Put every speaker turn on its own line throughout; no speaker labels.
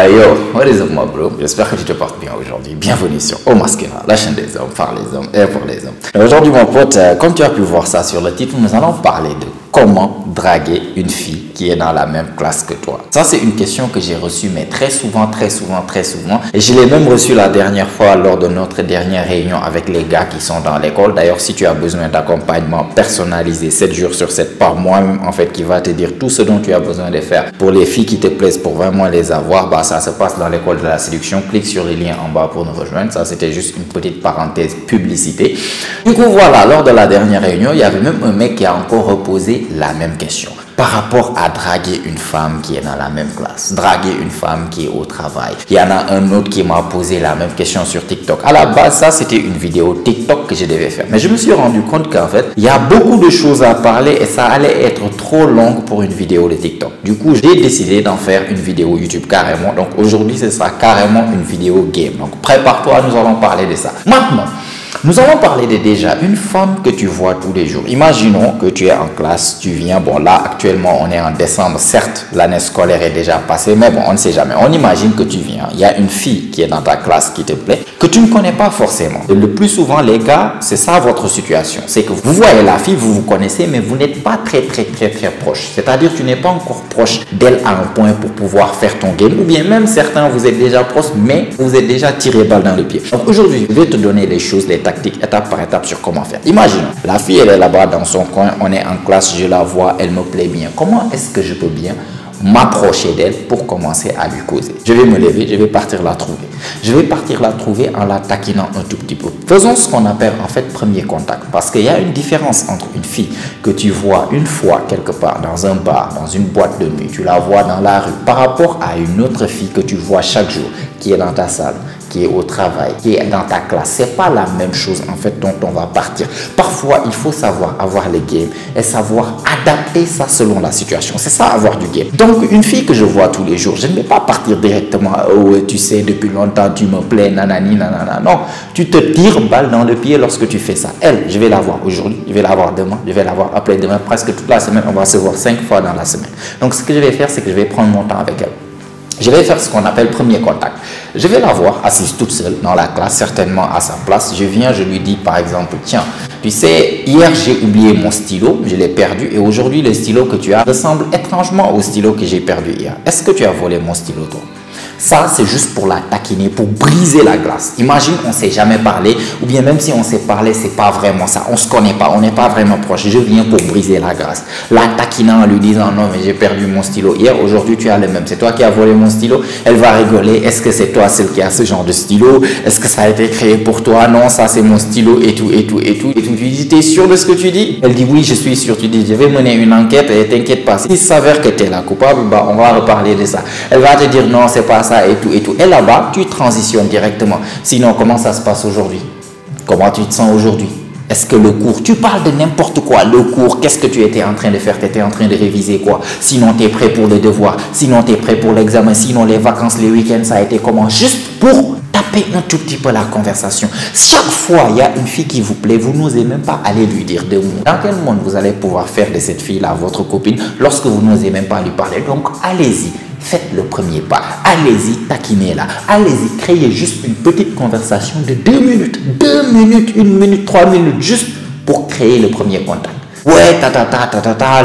Yo, what is up, my bro? J'espère que tu te portes bien aujourd'hui. Bienvenue sur Au Masculin, la chaîne des hommes, par les hommes et pour les hommes. Aujourd'hui, mon pote, comme tu as pu voir ça sur le titre, nous allons parler de comment draguer une fille qui est dans la même classe que toi. Ça, c'est une question que j'ai reçue, mais très souvent. Et je l'ai même reçue la dernière fois lors de notre dernière réunion avec les gars qui sont dans l'école. D'ailleurs, si tu as besoin d'accompagnement personnalisé 7 jours sur 7 par moi-même, en fait, qui va te dire tout ce dont tu as besoin de faire pour les filles qui te plaisent, pour vraiment les avoir, bah, ça se passe dans l'école de la séduction. Clique sur les liens en bas pour nous rejoindre. Ça, c'était juste une petite parenthèse publicité. Du coup, voilà, lors de la dernière réunion, il y avait même un mec qui a encore reposé la même question par rapport à draguer une femme qui est dans la même classe, draguer une femme qui est au travail. Il y en a un autre qui m'a posé la même question sur TikTok. À la base, ça, c'était une vidéo TikTok que je devais faire. Mais je me suis rendu compte qu'en fait, il y a beaucoup de choses à parler et ça allait être trop long pour une vidéo de TikTok. Du coup, j'ai décidé d'en faire une vidéo YouTube carrément. Donc aujourd'hui, ce sera carrément une vidéo game. Donc prépare-toi, nous allons parler de ça. Maintenant, nous allons parler de déjà une femme que tu vois tous les jours. Imaginons que tu es en classe, tu viens, bon là actuellement on est en décembre, certes l'année scolaire est déjà passée, mais bon on ne sait jamais. On imagine que tu viens, il y a une fille qui est dans ta classe qui te plaît, que tu ne connais pas forcément. Et le plus souvent les gars, c'est ça votre situation, c'est que vous voyez la fille, vous vous connaissez, mais vous n'êtes pas très proche. C'est-à-dire tu n'es pas encore proche d'elle à un point pour pouvoir faire ton game, ou bien même certains vous êtes déjà proches, mais vous êtes déjà tiré balle dans le pied. Donc aujourd'hui, je vais te donner les choses, les tactique étape par étape sur comment faire. Imagine, la fille elle est là-bas dans son coin, on est en classe, je la vois, elle me plaît bien. Comment est-ce que je peux bien m'approcher d'elle pour commencer à lui causer? Je vais me lever, je vais partir la trouver. Je vais partir la trouver en la taquinant un tout petit peu. Faisons ce qu'on appelle en fait premier contact, parce qu'il y a une différence entre une fille que tu vois une fois quelque part dans un bar, dans une boîte de nuit, tu la vois dans la rue, par rapport à une autre fille que tu vois chaque jour, qui est dans ta salle, qui est au travail, qui est dans ta classe. C'est pas la même chose en fait dont on va partir. Parfois, il faut savoir avoir les games et savoir adapter ça selon la situation. C'est ça avoir du game. Donc, une fille que je vois tous les jours, je ne vais pas partir directement, oh, tu sais, depuis longtemps, tu me plais, nanani, nanana. Non, tu te tires balle dans le pied lorsque tu fais ça. Elle, je vais la voir aujourd'hui, je vais la voir demain, je vais la voir après-demain, presque toute la semaine. On va se voir 5 fois dans la semaine. Donc, ce que je vais faire, c'est que je vais prendre mon temps avec elle. Je vais faire ce qu'on appelle premier contact. Je vais la voir assise toute seule dans la classe, certainement à sa place. Je viens, je lui dis par exemple, tiens, tu sais, hier j'ai oublié mon stylo, je l'ai perdu et aujourd'hui le stylo que tu as ressemble étrangement au stylo que j'ai perdu hier. Est-ce que tu as volé mon stylo toi? Ça, c'est juste pour la taquiner, pour briser la glace. Imagine qu'on ne s'est jamais parlé, ou bien même si on s'est parlé, c'est pas vraiment ça. On ne se connaît pas, on n'est pas vraiment proche. Je viens pour briser la glace. La taquinant en lui disant, non, mais j'ai perdu mon stylo hier, aujourd'hui tu as le même. C'est toi qui as volé mon stylo. Elle va rigoler. Est-ce que c'est toi celle qui a ce genre de stylo? Est-ce que ça a été créé pour toi? Non, ça c'est mon stylo et tout. Et tu dis, t'es sûr de ce que tu dis? Elle dit, oui, je suis sûr. Tu dis, je vais mener une enquête et t'inquiète pas. S'il s'avère que tu es la coupable, bah, on va reparler de ça. Elle va te dire, non, c'est pas ça. Et tout. Et là-bas, tu transitionnes directement. Sinon, comment ça se passe aujourd'hui? Comment tu te sens aujourd'hui? Est-ce que le cours, tu parles de n'importe quoi, le cours, qu'est-ce que tu étais en train de faire? Tu étais en train de réviser quoi? Sinon, tu es prêt pour les devoirs, sinon, tu es prêt pour l'examen, sinon, les vacances, les week-ends, ça a été comment? Juste pour taper un tout petit peu la conversation. Chaque fois, il y a une fille qui vous plaît, vous n'osez même pas aller lui dire deux mots. Dans quel monde vous allez pouvoir faire de cette fille-là votre copine lorsque vous n'osez même pas lui parler? Donc, allez-y. Faites le premier pas. Allez-y, taquinez-la. Allez-y, créez juste une petite conversation de 2 minutes. 2 minutes, 1 minute, 3 minutes, juste pour créer le premier contact. Ouais,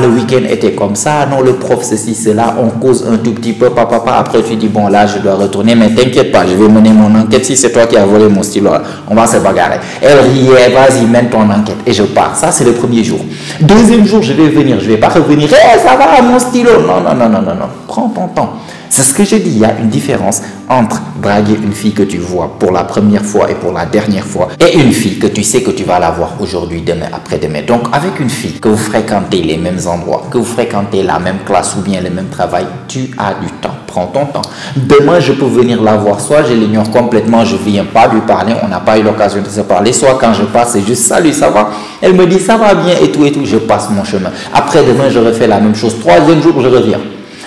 le week-end était comme ça. Non, le prof, ceci, cela. On cause un tout petit peu, papa. Après, tu dis, bon, là, je dois retourner. Mais t'inquiète pas, je vais mener mon enquête. Si c'est toi qui as volé mon stylo, on va se bagarrer. Elle riait, vas-y, mène ton enquête. Et je pars. Ça, c'est le premier jour. Deuxième jour, je vais venir. Je vais pas revenir. Hey, ça va, mon stylo. Non. Prends ton temps. C'est ce que j'ai dit, il y a une différence entre draguer une fille que tu vois pour la première fois et pour la dernière fois et une fille que tu sais que tu vas la voir aujourd'hui, demain, après-demain. Donc avec une fille que vous fréquentez les mêmes endroits, que vous fréquentez la même classe ou bien le même travail, tu as du temps. Prends ton temps. Demain, je peux venir la voir, soit je l'ignore complètement, je ne viens pas lui parler, on n'a pas eu l'occasion de se parler, soit quand je passe, c'est juste salut, ça va? Elle me dit ça va bien et tout, je passe mon chemin. Après-demain, je refais la même chose. Troisième jour, je reviens.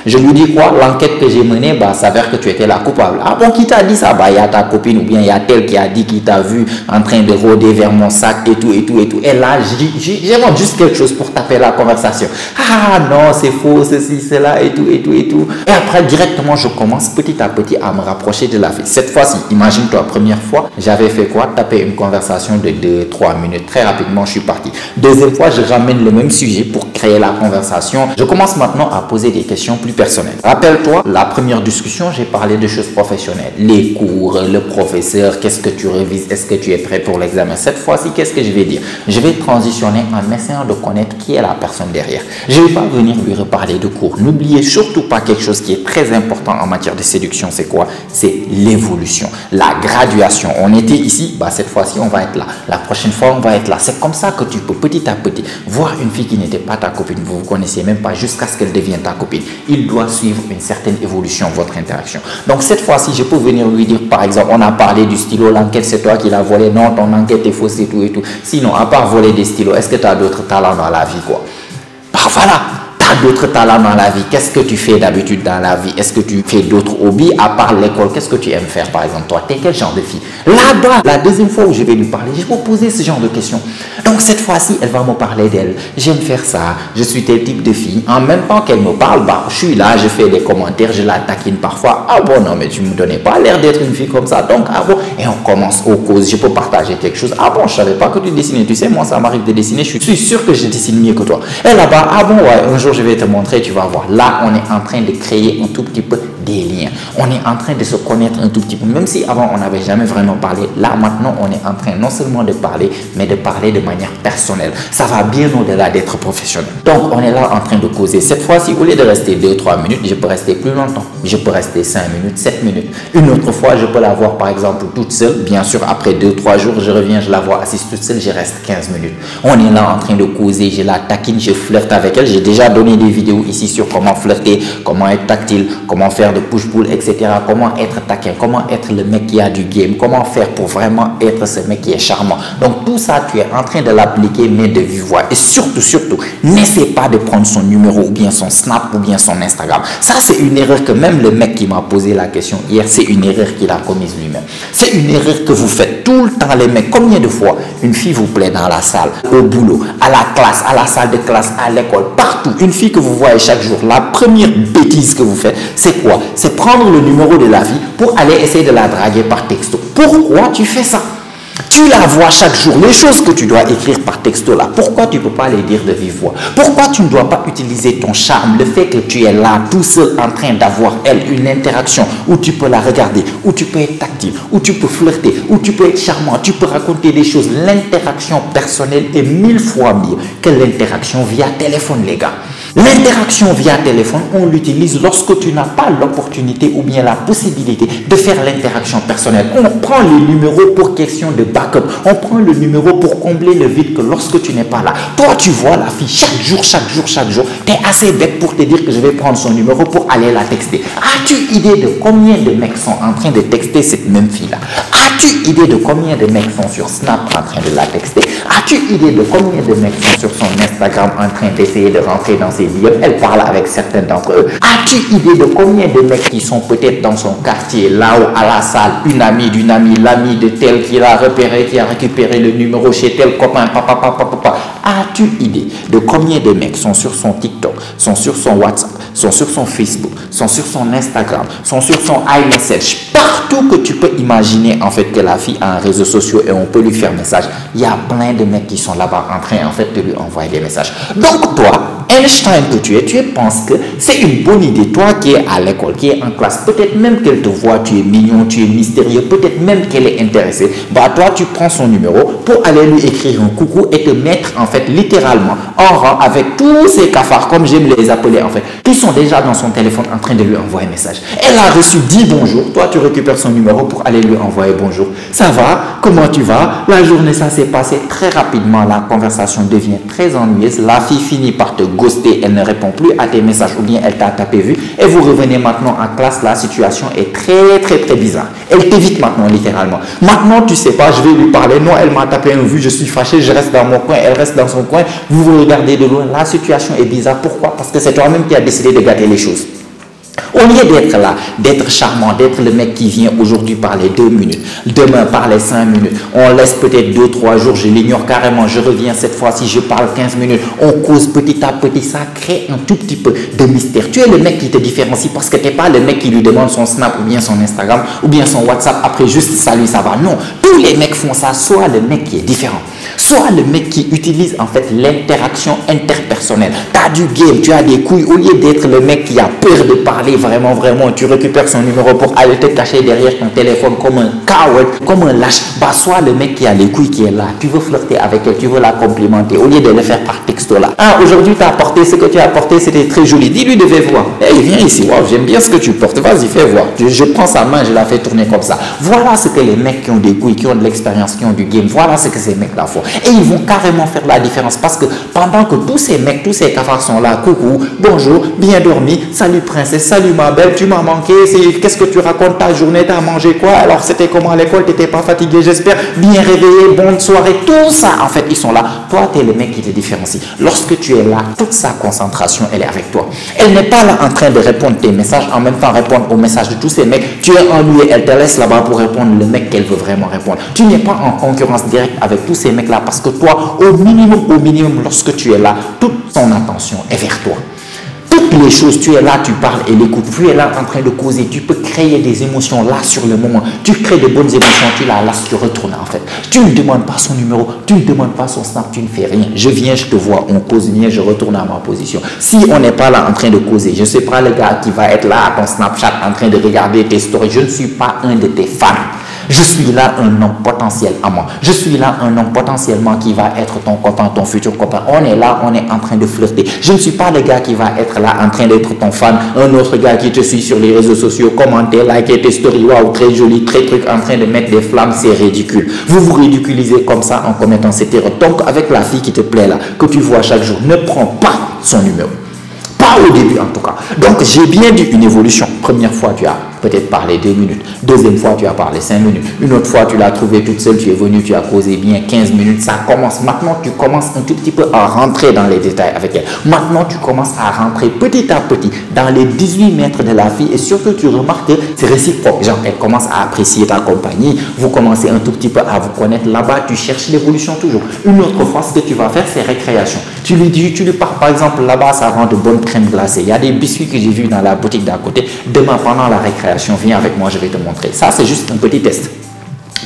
Je lui dis quoi? L'enquête que j'ai menée, bah, s'avère que tu étais la coupable. Ah bon, qui t'a dit ça? Bah, il y a ta copine ou bien il y a tel qui a dit qu'il t'a vu en train de rôder vers mon sac et tout et tout et tout. Et là, j'invente juste quelque chose pour taper la conversation. Ah non, c'est faux, ceci, cela et tout et tout et tout. Et après, directement, je commence petit à petit à me rapprocher de la fille. Cette fois-ci, imagine-toi, première fois, j'avais fait quoi? Taper une conversation de 2-3 minutes. Très rapidement, je suis parti. Deuxième fois, je ramène le même sujet pour créer la conversation. Je commence maintenant à poser des questions plus personnelles. Rappelle-toi, la première discussion, j'ai parlé de choses professionnelles. Les cours, le professeur, qu'est-ce que tu révises? Est-ce que tu es prêt pour l'examen? Cette fois-ci, qu'est-ce que je vais dire? Je vais transitionner en essayant de connaître qui est la personne derrière. Je ne vais pas venir lui reparler de cours. N'oubliez surtout pas quelque chose qui est très important en matière de séduction. C'est quoi? C'est l'évolution, la graduation. On était ici, bah cette fois-ci, on va être là. La prochaine fois, on va être là. C'est comme ça que tu peux petit à petit voir une fille qui n'était pas ta copine. Vous ne vous connaissiez même pas jusqu'à ce qu'elle devienne ta copine. Il doit suivre une certaine évolution, votre interaction. Donc cette fois-ci, je peux venir lui dire, par exemple, on a parlé du stylo, l'enquête c'est toi qui l'as volé. Non, ton enquête est fausse et tout et tout. Sinon, à part voler des stylos, est-ce que tu as d'autres talents dans la vie, quoi? Bah voilà! D'autres talents dans la vie. Qu'est-ce que tu fais d'habitude dans la vie? Est-ce que tu fais d'autres hobbies à part l'école? Qu'est-ce que tu aimes faire par exemple? Toi, tu es quel genre de fille? Là-bas, la deuxième fois où je vais lui parler, je vais poser ce genre de questions. Donc cette fois-ci, elle va me parler d'elle. J'aime faire ça, je suis tel type de fille. En même temps qu'elle me parle, bah, je suis là, je fais des commentaires, je la taquine parfois. Ah bon, non, mais tu ne me donnais pas l'air d'être une fille comme ça. Donc, ah bon, et on commence aux causes. Je peux partager quelque chose. Ah bon, je ne savais pas que tu dessinais. Tu sais, moi, ça m'arrive de dessiner. Je suis sûr que je dessine mieux que toi. Et là-bas, ah bon, ouais, un jour, je vais te montrer, tu vas voir. Là, on est en train de créer un tout petit peu des liens. On est en train de se connaître un tout petit peu. Même si avant, on n'avait jamais vraiment parlé. Là, maintenant, on est en train non seulement de parler, mais de parler de manière personnelle. Ça va bien au-delà d'être professionnel. Donc, on est là en train de causer. Cette fois-ci, au lieu de rester 2-3 minutes, je peux rester plus longtemps. Je peux rester 5 minutes, 7 minutes. Une autre fois, je peux la voir, par exemple, toute seule. Bien sûr, après 2-3 jours, je reviens, je la vois assise toute seule, je reste 15 minutes. On est là en train de causer. Je la taquine, je flirte avec elle. J'ai déjà donné des vidéos ici sur comment flirter, comment être tactile, comment faire de push-pull, etc. Comment être taquin, comment être le mec qui a du game, comment faire pour vraiment être ce mec qui est charmant. Donc tout ça, tu es en train de l'appliquer, mais de vive voix. Et surtout, n'essaie pas de prendre son numéro ou bien son Snap ou bien son Instagram. Ça, c'est une erreur que même le mec qui m'a posé la question hier, c'est une erreur qu'il a commise lui-même. C'est une erreur que vous faites tout le temps, les mecs. Combien de fois une fille vous plaît dans la salle, au boulot, à la classe, à la salle de classe, à l'école, partout, une fille que vous voyez chaque jour, la première bêtise que vous faites, c'est quoi? C'est prendre le numéro de la fille pour aller essayer de la draguer par texto. Pourquoi tu fais ça? Tu la vois chaque jour, les choses que tu dois écrire par texto là, pourquoi tu ne peux pas les dire de vive voix? Pourquoi tu ne dois pas utiliser ton charme, le fait que tu es là tout seul en train d'avoir elle une interaction où tu peux la regarder, où tu peux être tactile, où tu peux flirter, où tu peux être charmant, tu peux raconter des choses. L'interaction personnelle est 1000 fois mieux que l'interaction via téléphone, les gars. L'interaction via téléphone, on l'utilise lorsque tu n'as pas l'opportunité ou bien la possibilité de faire l'interaction personnelle. On prend les numéros pour question de backup. On prend le numéro pour combler le vide que lorsque tu n'es pas là. Toi, tu vois la fille chaque jour. Tu es assez bête pour te dire que je vais prendre son numéro pour aller la texter. As-tu idée de combien de mecs sont en train de texter cette même fille-là? As-tu idée de combien de mecs sont sur Snap en train de la texter? As-tu idée de combien de mecs sont sur son Instagram en train d'essayer de rentrer dans ses DM? Elle parle avec certains d'entre eux. As-tu idée de combien de mecs qui sont peut-être dans son quartier, là-haut, à la salle, une amie d'une amie, l'ami de tel qui l'a repéré, qui a récupéré le numéro chez tel copain, papa. As-tu idée de combien de mecs sont sur son TikTok, sont sur son WhatsApp, sont sur son Facebook, sont sur son Instagram, sont sur son iMessage, partout que tu peux imaginer en fait que la fille a un réseau social et on peut lui faire message. Il y a plein de mecs qui sont là-bas en train en fait de lui envoyer des messages. Donc toi, Einstein que tu penses que c'est une bonne idée, toi qui es à l'école, qui es en classe, peut-être même qu'elle te voit, tu es mignon, tu es mystérieux, peut-être même qu'elle est intéressée, bah toi tu prends son numéro pour aller lui écrire un coucou et te mettre en fait littéralement en rang avec tous ces cafards, comme j'aime les appeler en fait, qui sont déjà dans son téléphone en train de lui envoyer un message. Elle a reçu 10 bonjours, toi tu récupères son numéro pour aller lui envoyer bonjour. Ça va? Comment tu vas? La journée ça s'est passé très rapidement, la conversation devient très ennuyeuse, la fille finit par te ghoster, elle ne répond plus à tes messages ou bien elle t'a tapé vu et vous revenez maintenant en classe, la situation est très bizarre. Elle t'évite maintenant littéralement. Maintenant tu sais pas, je vais lui parler, non elle m'a tapé un vu, je suis fâché, je reste dans mon coin, elle reste dans son coin, vous vous regardez de loin, la situation est bizarre. Pourquoi? Parce que c'est toi-même qui as décidé de gâter les choses. Au lieu d'être là, d'être charmant, d'être le mec qui vient aujourd'hui parler 2 minutes, demain parler 5 minutes, on laisse peut-être 2-3 jours, je l'ignore carrément, je reviens cette fois-ci, je parle 15 minutes, on cause petit à petit, ça crée un tout petit peu de mystère. Tu es le mec qui te différencie parce que tu n'es pas le mec qui lui demande son Snap ou bien son Instagram ou bien son WhatsApp après juste salut, ça va. Non, tous les mecs font ça, soit le mec qui est différent, soit le mec qui utilise en fait l'interaction interpersonnelle. Tu as du game, tu as des couilles, au lieu d'être le mec qui a peur de parler vraiment, tu récupères son numéro pour aller te cacher derrière ton téléphone comme un coward, comme un lâche. Bah, soit le mec qui a les couilles qui est là, tu veux flirter avec elle, tu veux la complimenter, au lieu de le faire par texto là. Ah, aujourd'hui tu as apporté ce que tu as apporté, c'était très joli. Dis-lui de faire voir. Hey, viens ici, wow, j'aime bien ce que tu portes, vas-y, fais voir. Je prends sa main, je la fais tourner comme ça. Voilà ce que les mecs qui ont des couilles, qui ont de l'expérience, qui ont du game, voilà ce que ces mecs là font. Et ils vont carrément faire la différence parce que pendant que tous ces mecs, tous ces cafards sont là, coucou, bonjour, bien dormi, salut princesse, salut ma belle, tu m'as manqué, qu'est-ce que tu racontes ta journée, t'as mangé quoi, alors c'était comment à l'école, t'étais pas fatigué, j'espère, bien réveillé, bonne soirée, tout ça, en fait, ils sont là. Toi, tu es le mec qui te différencie. Lorsque tu es là, toute sa concentration, elle est avec toi. Elle n'est pas là en train de répondre tes messages, en même temps répondre aux messages de tous ces mecs. Tu es ennuyé, elle te laisse là-bas pour répondre le mec qu'elle veut vraiment répondre. Tu n'es pas en concurrence directe avec tous ces mecs-là parce que toi, au minimum, lorsque tu es là, toute son attention est vers toi. Toutes les choses, tu es là, tu parles et l'écoute, tu es là en train de causer, tu peux créer des émotions là sur le moment, tu crées de bonnes émotions, tu la lasses, tu retournes en fait. Tu ne demandes pas son numéro, tu ne demandes pas son snap, tu ne fais rien. Je viens, je te vois, on cause, viens, je retourne à ma position. Si on n'est pas là en train de causer, je ne sais pas le gars qui va être là à ton Snapchat en train de regarder tes stories, je ne suis pas un de tes fans. Je suis là un homme potentiel à moi. Je suis là un homme potentiellement qui va être ton copain, ton futur copain. On est là, on est en train de flirter. Je ne suis pas le gars qui va être là en train d'être ton fan. Un autre gars qui te suit sur les réseaux sociaux, commenter, liker tes stories. Waouh, très joli, très truc, en train de mettre des flammes, c'est ridicule. Vous vous ridiculisez comme ça en commettant cette erreur. Donc avec la fille qui te plaît là, que tu vois chaque jour, ne prends pas son numéro. Pas au début en tout cas. Donc j'ai bien dit une évolution. Première fois, tu as peut-être parlé 2 minutes. Deuxième fois, tu as parlé 5 minutes. Une autre fois, tu l'as trouvée toute seule, tu es venu, tu as causé bien 15 minutes. Ça commence. Maintenant, tu commences un tout petit peu à rentrer dans les détails avec elle. Maintenant, tu commences à rentrer petit à petit dans les 18 mètres de la fille et surtout, tu remarques que c'est réciproque. Genre, elle commence à apprécier ta compagnie. Vous commencez un tout petit peu à vous connaître. Là-bas, tu cherches l'évolution toujours. Une autre fois, ce que tu vas faire, c'est récréation. Tu lui dis, tu lui parles, par exemple, là-bas, ça vend de bonnes crèmes glacées. Il y a des biscuits que j'ai vus dans la boutique d'à côté. Demain, pendant la récréation, viens avec moi, je vais te montrer. Ça, c'est juste un petit test.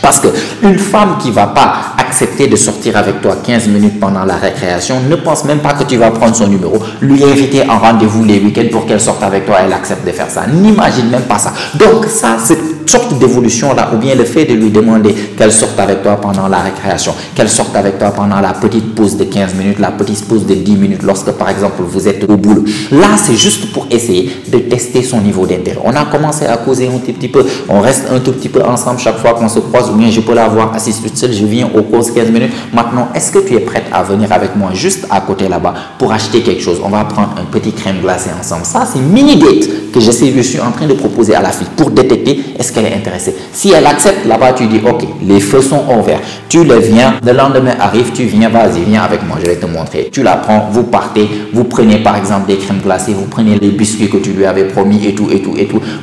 Parce qu'une femme qui ne va pas accepter de sortir avec toi 15 minutes pendant la récréation ne pense même pas que tu vas prendre son numéro, lui inviter en rendez-vous les week-ends pour qu'elle sorte avec toi, elle accepte de faire ça. N'imagine même pas ça. Donc ça, cette sorte d'évolution-là, ou bien le fait de lui demander qu'elle sorte avec toi pendant la récréation, qu'elle sorte avec toi pendant la petite pause de 15 minutes, la petite pause de 10 minutes, lorsque par exemple vous êtes au boulot. Là, c'est juste pour essayer de tester son niveau d'intérêt. On a commencé à causer un petit peu, on reste un tout petit peu ensemble chaque fois qu'on se croise, ou bien je peux la voir assise toute seule, je viens aux pauses 15 minutes. Maintenant, est-ce que tu es prête à venir avec moi juste à côté là-bas pour acheter quelque chose? On va prendre un petit crème glacée ensemble. Ça, c'est mini date que je suis en train de proposer à la fille pour détecter est-ce qu'elle est intéressée. Si elle accepte, là-bas, tu dis ok, les feux sont ouverts. Tu le viens, le lendemain arrive, tu viens, vas-y, viens avec moi, je vais te montrer. Tu la prends, vous partez, vous prenez par exemple des crèmes glacées, vous prenez les biscuits que tu lui avais promis et tout.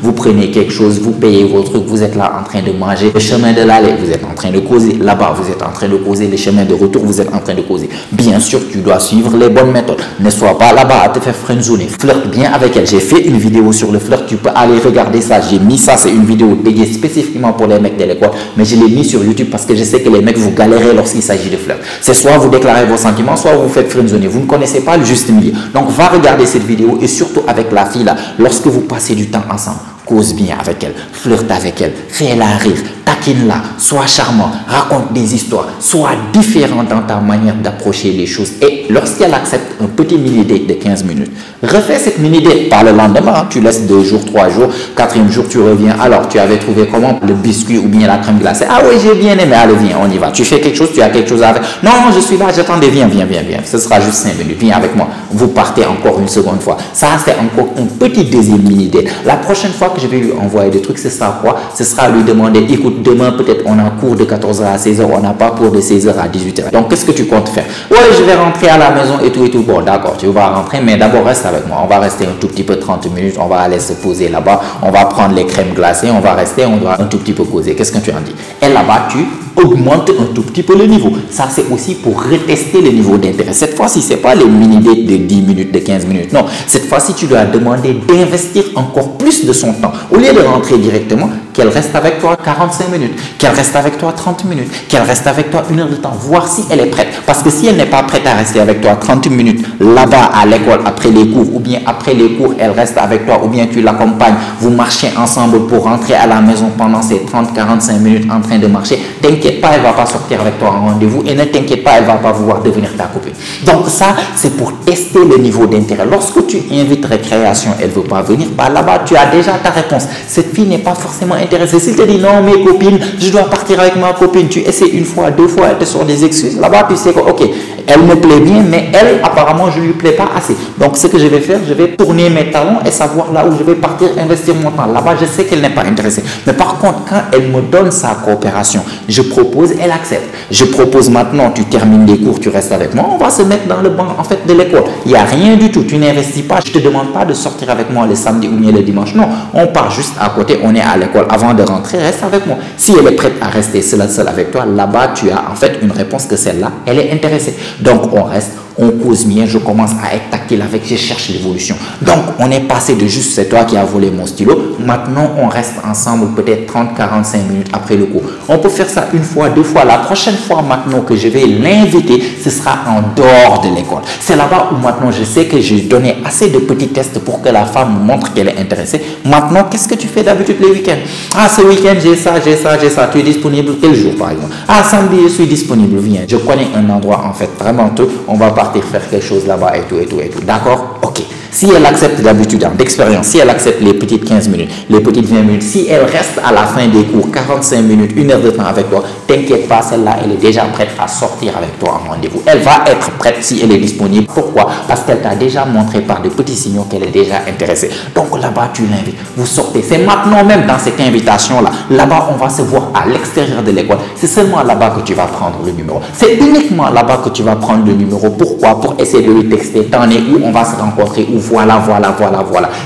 Vous prenez quelque chose, vous payez vos trucs, vous êtes là en train de manger. Le chemin de l'aller, vous êtes en train de causer. Là-bas, vous êtes en train de causer. Les chemins de retour, vous êtes en train de causer. Bien sûr, tu dois suivre les bonnes méthodes. Ne sois pas là-bas à te faire friendzoner. Flirte bien avec elle. J'ai fait une vidéo sur le flirt. Tu peux aller regarder ça. J'ai mis ça. C'est une vidéo dédiée spécifiquement pour les mecs de l'école. Mais je l'ai mis sur YouTube parce que je sais que les mecs, vous galérez lorsqu'il s'agit de flirt. C'est soit vous déclarez vos sentiments, soit vous faites friendzoner. Vous ne connaissez pas le juste milieu. Donc, va regarder cette vidéo et surtout avec la fille là, lorsque vous passez du temps ensemble. Cause bien avec elle, flirte avec elle, fais-la rire, taquine-la, sois charmant, raconte des histoires, sois différent dans ta manière d'approcher les choses. Et lorsqu'elle accepte un petit mini-date de 15 minutes, refais cette mini-date par le lendemain, tu laisses 2 jours, 3 jours, 4e jour, tu reviens. Alors, tu avais trouvé comment le biscuit ou bien la crème glacée? Ah oui, j'ai bien aimé, allez, viens, on y va. Tu fais quelque chose, tu as quelque chose à faire. Non, je suis là, j'attendais, viens. Ce sera juste 5 minutes, viens avec moi. Vous partez encore une seconde fois. Ça, c'est encore un petit deuxième mini-date. La prochaine fois que je vais lui envoyer des trucs, ce sera quoi? Ce sera lui demander, écoute, demain peut-être on a cours de 14h à 16h, on n'a pas cours de 16h à 18h. Donc qu'est-ce que tu comptes faire? Ouais, je vais rentrer à la maison et tout et tout. Bon, d'accord, tu vas rentrer, mais d'abord reste avec moi. On va rester un tout petit peu 30 minutes, on va aller se poser là-bas, on va prendre les crèmes glacées, on va rester, on doit un tout petit peu causer. Qu'est-ce que tu en dis? Et là-bas, tu augmentes un tout petit peu le niveau. Ça, c'est aussi pour retester le niveau d'intérêt. Cette fois-ci, ce n'est pas les mini-dates de 10 minutes, de 15 minutes. Non, cette fois-ci, tu dois demander d'investir encore plus de son temps. Au lieu de rentrer directement, qu'elle reste avec toi 45 minutes, qu'elle reste avec toi 30 minutes, qu'elle reste avec toi 1 heure de temps, voir si elle est prête. Parce que si elle n'est pas prête à rester avec toi 30 minutes là-bas à l'école après les cours, ou bien après les cours, elle reste avec toi, ou bien tu l'accompagnes, vous marchez ensemble pour rentrer à la maison pendant ces 30-45 minutes en train de marcher, t'inquiète pas, elle ne va pas sortir avec toi en rendez-vous et ne t'inquiète pas, elle ne va pas vouloir devenir ta copine. Donc ça, c'est pour tester le niveau d'intérêt. Lorsque tu invites récréation, elle ne veut pas venir, bah là-bas, tu as déjà ta réponse. Cette fille n'est pas forcément intéressée. S'il te dit non, mes copines, je dois partir avec ma copine, tu essaies une fois, 2 fois, elle te sort des excuses. Là-bas, tu sais que, ok, elle me plaît bien, mais elle, apparemment, je ne lui plais pas assez. Donc, ce que je vais faire, je vais tourner mes talons et savoir là où je vais partir, investir mon temps. Là-bas, je sais qu'elle n'est pas intéressée. Mais par contre, quand elle me donne sa coopération, je propose, elle accepte. Je propose maintenant, tu termines les cours, tu restes avec moi, on va se mettre dans le banc en fait de l'école. Il n'y a rien du tout, tu n'investis pas. Je ne te demande pas de sortir avec moi le samedi ou bien le dimanche. Non, on part juste à côté, on est à l'école. Avant de rentrer, reste avec moi. Si elle est prête à rester seule avec toi, là-bas, tu as en fait une réponse que celle-là, elle est intéressée. Donc, on reste. On cause bien, je commence à être tactile avec, je cherche l'évolution. Donc, on est passé de juste c'est toi qui as volé mon stylo. Maintenant, on reste ensemble peut-être 30-45 minutes après le cours. On peut faire ça 1 fois, 2 fois. La prochaine fois maintenant que je vais l'inviter, ce sera en dehors de l'école. C'est là-bas où maintenant je sais que j'ai donné assez de petits tests pour que la femme montre qu'elle est intéressée. Maintenant, qu'est-ce que tu fais d'habitude les week-ends? Ah, ce week-end, j'ai ça. Tu es disponible quel jour par exemple? Ah, samedi, je suis disponible, viens. Je connais un endroit en fait vraiment tout. On va partir faire quelque chose là-bas et tout. D'accord? Ok. Si elle accepte d'habitude, d'expérience, si elle accepte les petites 15 minutes, les petites 20 minutes, si elle reste à la fin des cours 45 minutes, 1 heure de temps avec toi, t'inquiète pas, celle-là, elle est déjà prête à sortir avec toi en rendez-vous. Elle va être prête si elle est disponible. Pourquoi? Parce qu'elle t'a déjà montré par des petits signaux qu'elle est déjà intéressée. Donc là-bas, tu l'invites, vous sortez. C'est maintenant même dans cette invitation-là. Là-bas, on va se voir à l'extérieur de l'école. C'est seulement là-bas que tu vas prendre le numéro. C'est uniquement là-bas que tu vas prendre le numéro. Pourquoi? Pour essayer de lui texter. T'en es où? On va se rencontrer où? Voilà.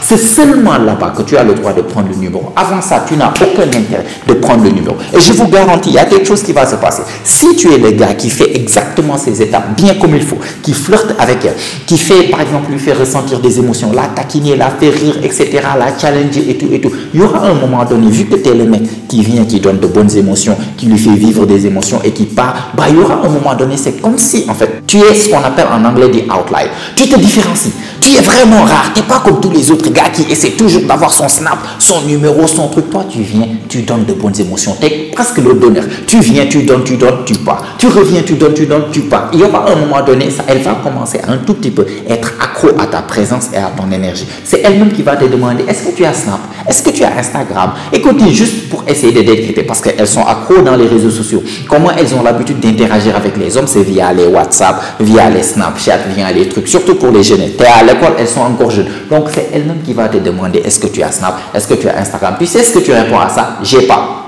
C'est seulement là-bas que tu as le droit de prendre le numéro. Avant ça, tu n'as aucun intérêt de prendre le numéro. Et je vous garantis, il y a quelque chose qui va se passer. Si tu es le gars qui fait exactement ces étapes bien comme il faut, qui flirte avec elle, qui fait, par exemple, lui faire ressentir des émotions, la taquiner, la faire rire, etc., la challenger et tout, il y aura un moment donné, vu que tu es le mec qui vient, qui donne de bonnes émotions, qui lui fait vivre des émotions et qui part, il y aura un moment donné, c'est comme si, en fait, tu es ce qu'on appelle en anglais des outliers. Tu te différencies. Tu es vraiment rare. Tu n'es pas comme tous les autres gars qui essaient toujours d'avoir son snap, son numéro, son truc. Toi, tu viens, tu donnes de bonnes émotions. Tu es presque le donneur. Tu viens, tu donnes, tu pars. Tu reviens, tu donnes, tu pars. Il y aura un moment donné, ça, elle va commencer à un tout petit peu être accro à ta présence et à ton énergie. C'est elle-même qui va te demander, est-ce que tu as Snap? Est-ce que tu as Instagram? Écoute, juste pour essayer de décrypter, parce qu'elles sont accros dans les réseaux sociaux. Comment elles ont l'habitude d'interagir avec les hommes? C'est via les WhatsApp, via les Snapchat, via les trucs. Surtout pour les jeunes. Tu es à l'école, elles sont encore jeunes. Donc, c'est elle-même qui va te demander, est-ce que tu as Snap? Est-ce que tu as Instagram? Tu sais ce que tu réponds à ça? J'ai pas.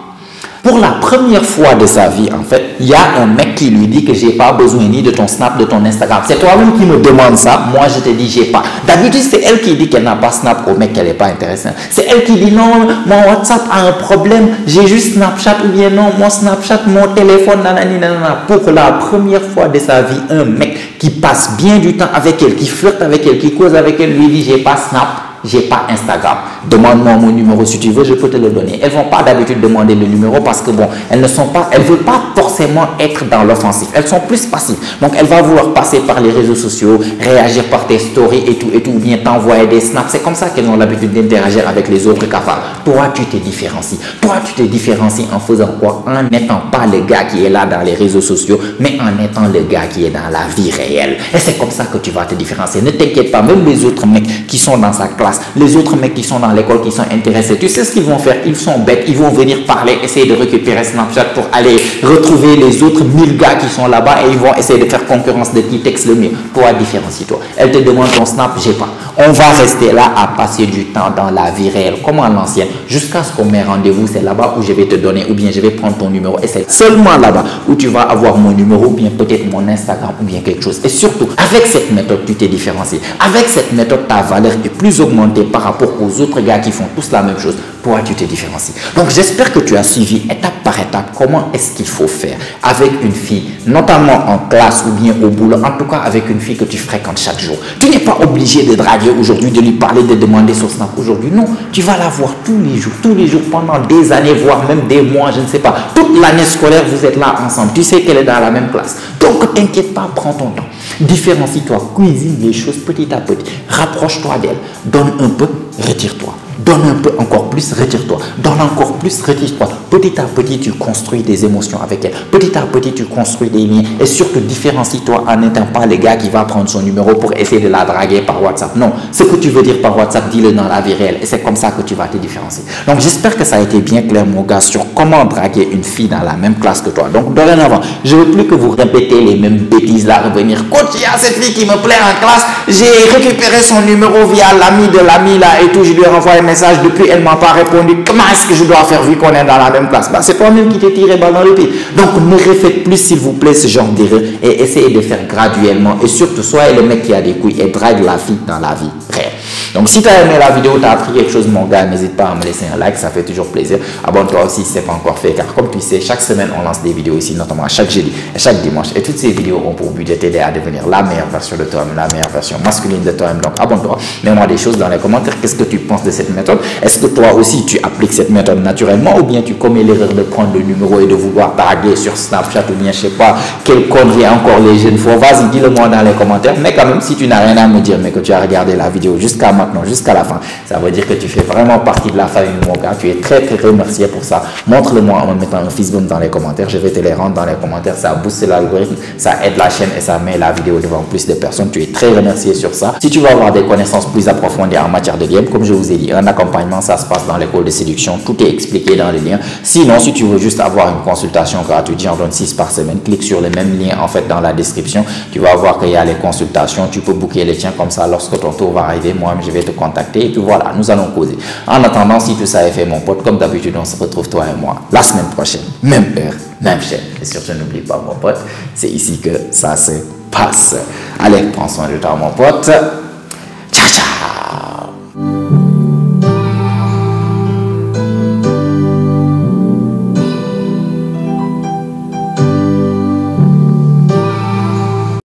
Pour la première fois de sa vie, en fait, il y a un mec qui lui dit que j'ai pas besoin ni de ton Snap, de ton Instagram. C'est toi-même qui me demande ça. Moi, je te dis, j'ai pas. D'habitude, c'est elle qui dit qu'elle n'a pas Snap au mec qu'elle n'est pas intéressée. C'est elle qui dit, non, mon WhatsApp a un problème. J'ai juste Snapchat ou bien non, mon Snapchat, mon téléphone, nanani, nanana. Pour la première fois de sa vie, un mec qui passe bien du temps avec elle, qui flirte avec elle, qui cause avec elle, lui dit, j'ai pas Snap. J'ai pas Instagram. Demande-moi mon numéro si tu veux, je peux te le donner. Elles vont pas d'habitude demander le numéro parce que bon, elles veulent pas forcément être dans l'offensif. Elles sont plus passives. Donc, elle va vouloir passer par les réseaux sociaux, réagir par tes stories et tout, ou bien t'envoyer des snaps. C'est comme ça qu'elles ont l'habitude d'interagir avec les autres cafards. Toi, tu te différencies. Toi, tu te différencies en faisant quoi? En n'étant pas le gars qui est là dans les réseaux sociaux, mais en étant le gars qui est dans la vie réelle. Et c'est comme ça que tu vas te différencier. Ne t'inquiète pas, même les autres mecs qui sont dans sa classe classe, les autres mecs qui sont dans l'école, qui sont intéressés, tu sais ce qu'ils vont faire? Ils sont bêtes, ils vont venir parler, essayer de récupérer Snapchat pour aller retrouver les autres 1000 gars qui sont là-bas et ils vont essayer de faire concurrence de qui texte le mieux. Toi, différencie-toi. Elle te demande ton Snap, j'ai pas. On va rester là à passer du temps dans la vie réelle, comme à l'ancienne, jusqu'à ce qu'on m'ait rendez-vous. C'est là-bas où je vais te donner, ou bien je vais prendre ton numéro et c'est seulement là-bas où tu vas avoir mon numéro, ou bien peut-être mon Instagram, ou bien quelque chose. Et surtout, avec cette méthode, tu t'es différencié. Avec cette méthode, ta valeur est plus augmentée par rapport aux autres gars qui font tous la même chose. Toi, tu t'es différencié. Donc, j'espère que tu as suivi étape par étape comment est-ce qu'il faut faire avec une fille, notamment en classe ou bien au boulot, en tout cas avec une fille que tu fréquentes chaque jour. Tu n'es pas obligé de draguer aujourd'hui, de lui parler, de demander son Snap aujourd'hui. Non, tu vas la voir tous les jours, pendant des années, voire même des mois, je ne sais pas. Toute l'année scolaire, vous êtes là ensemble. Tu sais qu'elle est dans la même classe. Donc, t'inquiète pas, prends ton temps. Différencie-toi, cuisine les choses petit à petit. Rapproche-toi d'elle. Donne un peu, retire-toi. Donne un peu, encore plus, retire-toi. Donne encore plus, retire-toi. Petit à petit, tu construis des émotions avec elle. Petit à petit, tu construis des liens. Et surtout, différencie-toi en n'étant pas le gars qui va prendre son numéro pour essayer de la draguer par WhatsApp. Non, ce que tu veux dire par WhatsApp, dis-le dans la vie réelle. Et c'est comme ça que tu vas te différencier. Donc, j'espère que ça a été bien clair, mon gars, sur comment draguer une fille dans la même classe que toi. Donc, dorénavant, je ne veux plus que vous répétez les mêmes bêtises là, revenir. Coach, il y a cette fille qui me plaît en classe. J'ai récupéré son numéro via l'ami de l'ami là et tout. Je lui ai renvoyé un message. Depuis, elle ne m'a pas répondu. Comment est-ce que je dois faire vu qu'on est dans la même classe? Bah, c'est toi-même qui t'es tiré balle dans le pied. Donc, ne refaites plus, s'il vous plaît, ce genre d'erreur et essayez de faire graduellement. Et surtout, soyez le mec qui a des couilles et drague la fille dans la vie réelle. Donc, si tu as aimé la vidéo, tu as appris quelque chose, mon gars, n'hésite pas à me laisser un like, ça fait toujours plaisir. Abonne-toi aussi si ce n'est pas encore fait, car comme tu sais, chaque semaine, on lance des vidéos ici, notamment chaque jeudi et chaque dimanche. Et toutes ces vidéos ont pour but de t'aider à devenir la meilleure version de toi-même, la meilleure version masculine de toi-même. Donc, abonne-toi, mets-moi des choses dans les commentaires. Qu'est-ce que tu penses de cette méthode? Est-ce que toi aussi, tu appliques cette méthode naturellement ou bien tu commets l'erreur de prendre le numéro et de vouloir draguer sur Snapchat ou bien, je sais pas, quelle connerie encore les jeunes font? Vas-y, dis-le-moi dans les commentaires. Mais quand même, si tu n'as rien à me dire, mais que tu as regardé la vidéo jusqu'à maintenant, jusqu'à la fin, ça veut dire que tu fais vraiment partie de la famille, mon gars. Tu es très remercié pour ça. Montre-le-moi en me mettant un fist bump dans les commentaires. Je vais te les rendre dans les commentaires. Ça booste l'algorithme, ça aide la chaîne et ça met la vidéo devant plus de personnes. Tu es très remercié sur ça. Si tu veux avoir des connaissances plus approfondies en matière de game, comme je vous ai dit, un accompagnement, ça se passe dans l'école de séduction. Tout est expliqué dans les liens. Sinon, si tu veux juste avoir une consultation gratuite, j'en donne 6 par semaine. Clique sur le même lien en fait dans la description. Tu vas voir qu'il y a les consultations. Tu peux booker les tiens comme ça. Lorsque ton tour va arriver, moi je vais te contacter et puis voilà, nous allons causer. En attendant, si tout ça est fait, mon pote, comme d'habitude, on se retrouve toi et moi la semaine prochaine, même heure, même chaîne. Et surtout, n'oublie pas, mon pote, c'est ici que ça se passe. Allez, prends soin de toi, mon pote.